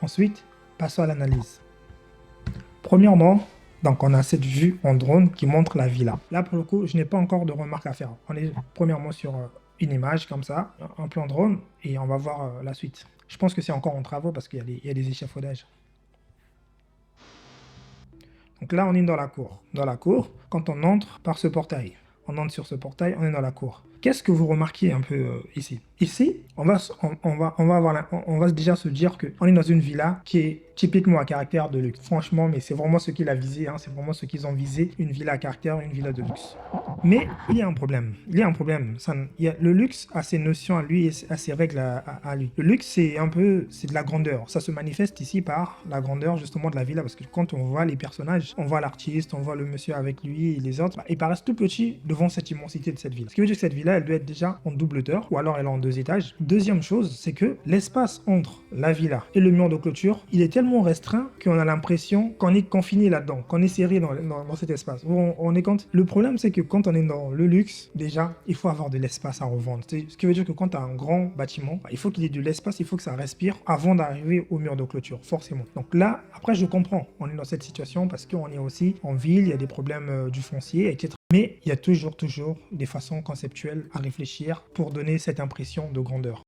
Ensuite, passons à l'analyse. Premièrement, donc on a cette vue en drone qui montre la villa. Là, pour le coup, je n'ai pas encore de remarques à faire. On est premièrement sur une image comme ça, un plan drone, et on va voir la suite. Je pense que c'est encore en travaux parce qu'il y a des échafaudages. Donc là, on est dans la cour. Dans la cour, quand on entre par ce portail, on entre sur ce portail, on est dans la cour. Qu'est-ce que vous remarquez un peu ici? Ici, on va déjà se dire qu'on est dans une villa qui est typiquement à caractère de luxe. Franchement, mais c'est vraiment ce qu'il a visé, hein, c'est vraiment ce qu'ils ont visé, une villa à caractère, une villa de luxe. Mais il y a un problème. Il y a un problème. Le luxe a ses notions à lui et a ses règles à lui. Le luxe, c'est de la grandeur. Ça se manifeste ici par la grandeur justement de la villa parce que quand on voit les personnages, on voit l'artiste, on voit le monsieur avec lui et les autres, ils paraissent tout petits devant cette immensité de cette villa. Ce qui veut dire que cette villa, elle doit être déjà en double hauteur ou alors elle est en 2 étages. Deuxième chose, c'est que l'espace entre la villa et le mur de clôture, il est tellement restreint qu'on a l'impression qu'on est confiné là-dedans, qu'on est serré dans cet espace. On est compte. Le problème, c'est que quand on est dans le luxe, déjà, il faut avoir de l'espace à revendre. Ce qui veut dire que quand tu as un grand bâtiment, il faut qu'il y ait de l'espace, il faut que ça respire avant d'arriver au mur de clôture, forcément. Donc là, après, je comprends. On est dans cette situation parce qu'on est aussi en ville, il y a des problèmes du foncier, etc. Mais il y a toujours des façons conceptuelles à réfléchir pour donner cette impression de grandeur.